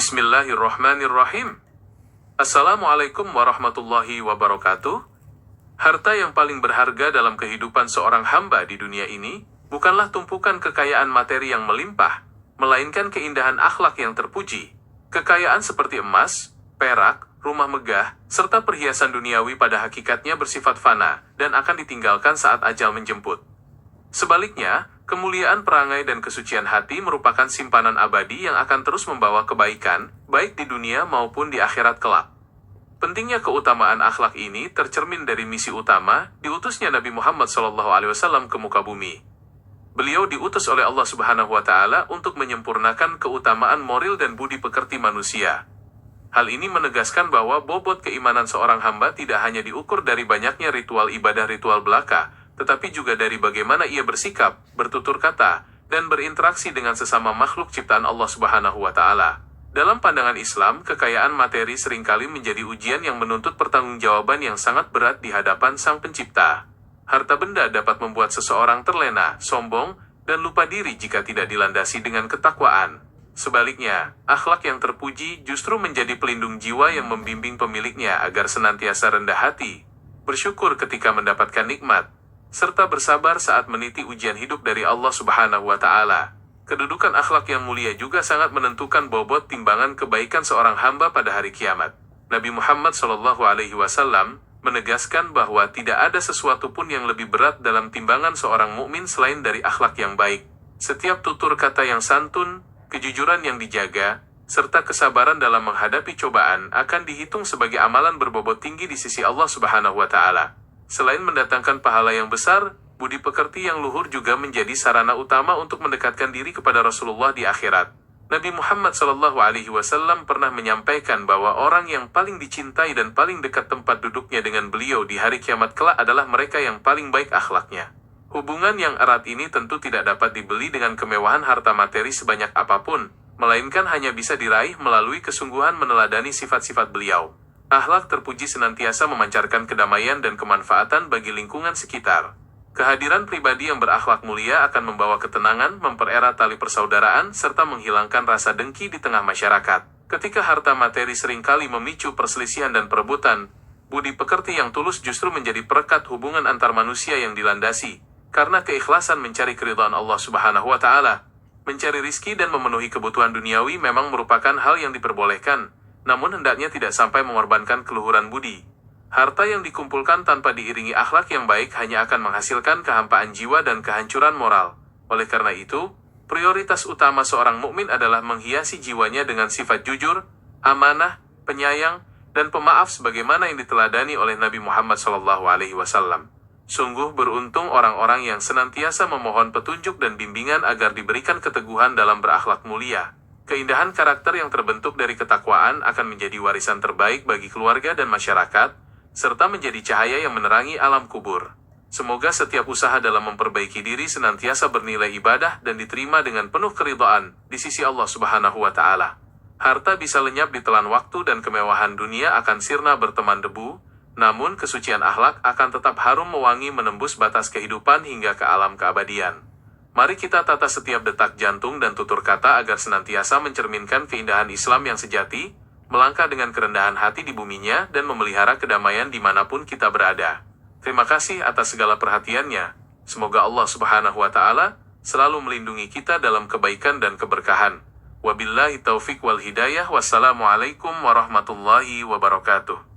Bismillahirrahmanirrahim. Assalamualaikum warahmatullahi wabarakatuh. Harta yang paling berharga dalam kehidupan seorang hamba di dunia ini bukanlah tumpukan kekayaan materi yang melimpah, melainkan keindahan akhlak yang terpuji. Kekayaan seperti emas, perak, rumah megah, serta perhiasan duniawi pada hakikatnya bersifat fana dan akan ditinggalkan saat ajal menjemput. Sebaliknya, kemuliaan perangai dan kesucian hati merupakan simpanan abadi yang akan terus membawa kebaikan, baik di dunia maupun di akhirat kelak. Pentingnya keutamaan akhlak ini tercermin dari misi utama diutusnya Nabi Muhammad SAW ke muka bumi. Beliau diutus oleh Allah Subhanahu wa Ta'ala untuk menyempurnakan keutamaan moral dan budi pekerti manusia. Hal ini menegaskan bahwa bobot keimanan seorang hamba tidak hanya diukur dari banyaknya ritual ibadah ritual belaka, tetapi juga dari bagaimana ia bersikap, bertutur kata, dan berinteraksi dengan sesama makhluk ciptaan Allah Subhanahu wa Ta'ala. Dalam pandangan Islam, kekayaan materi seringkali menjadi ujian yang menuntut pertanggungjawaban yang sangat berat di hadapan Sang Pencipta. Harta benda dapat membuat seseorang terlena, sombong, dan lupa diri jika tidak dilandasi dengan ketakwaan. Sebaliknya, akhlak yang terpuji justru menjadi pelindung jiwa yang membimbing pemiliknya agar senantiasa rendah hati, bersyukur ketika mendapatkan nikmat, serta bersabar saat meniti ujian hidup dari Allah Subhanahu wa Ta'ala. Kedudukan akhlak yang mulia juga sangat menentukan bobot timbangan kebaikan seorang hamba pada hari kiamat. Nabi Muhammad SAW menegaskan bahwa tidak ada sesuatu pun yang lebih berat dalam timbangan seorang mukmin selain dari akhlak yang baik. Setiap tutur kata yang santun, kejujuran yang dijaga, serta kesabaran dalam menghadapi cobaan akan dihitung sebagai amalan berbobot tinggi di sisi Allah Subhanahu wa Ta'ala. Selain mendatangkan pahala yang besar, budi pekerti yang luhur juga menjadi sarana utama untuk mendekatkan diri kepada Rasulullah di akhirat. Nabi Muhammad SAW pernah menyampaikan bahwa orang yang paling dicintai dan paling dekat tempat duduknya dengan beliau di hari kiamat kelak adalah mereka yang paling baik akhlaknya. Hubungan yang erat ini tentu tidak dapat dibeli dengan kemewahan harta materi sebanyak apapun, melainkan hanya bisa diraih melalui kesungguhan meneladani sifat-sifat beliau. Akhlak terpuji senantiasa memancarkan kedamaian dan kemanfaatan bagi lingkungan sekitar. Kehadiran pribadi yang berakhlak mulia akan membawa ketenangan, mempererat tali persaudaraan, serta menghilangkan rasa dengki di tengah masyarakat. Ketika harta materi seringkali memicu perselisihan dan perebutan, budi pekerti yang tulus justru menjadi perekat hubungan antar manusia yang dilandasi, karena keikhlasan mencari keridhaan Allah Subhanahu wa Ta'ala. Mencari rizki dan memenuhi kebutuhan duniawi memang merupakan hal yang diperbolehkan, namun hendaknya tidak sampai mengorbankan keluhuran budi. Harta yang dikumpulkan tanpa diiringi akhlak yang baik hanya akan menghasilkan kehampaan jiwa dan kehancuran moral. Oleh karena itu, prioritas utama seorang mukmin adalah menghiasi jiwanya dengan sifat jujur, amanah, penyayang, dan pemaaf sebagaimana yang diteladani oleh Nabi Muhammad SAW. Sungguh beruntung orang-orang yang senantiasa memohon petunjuk dan bimbingan agar diberikan keteguhan dalam berakhlak mulia. Keindahan karakter yang terbentuk dari ketakwaan akan menjadi warisan terbaik bagi keluarga dan masyarakat, serta menjadi cahaya yang menerangi alam kubur. Semoga setiap usaha dalam memperbaiki diri senantiasa bernilai ibadah dan diterima dengan penuh keridhaan di sisi Allah Subhanahu wa Ta'ala. Harta bisa lenyap ditelan waktu dan kemewahan dunia akan sirna berteman debu, namun kesucian akhlak akan tetap harum mewangi menembus batas kehidupan hingga ke alam keabadian. Mari kita tata setiap detak jantung dan tutur kata agar senantiasa mencerminkan keindahan Islam yang sejati, melangkah dengan kerendahan hati di buminya, dan memelihara kedamaian dimanapun kita berada. Terima kasih atas segala perhatiannya. Semoga Allah Subhanahu wa Ta'ala selalu melindungi kita dalam kebaikan dan keberkahan. Wabillahi taufiq wal hidayah. Wassalamualaikum warahmatullahi wabarakatuh.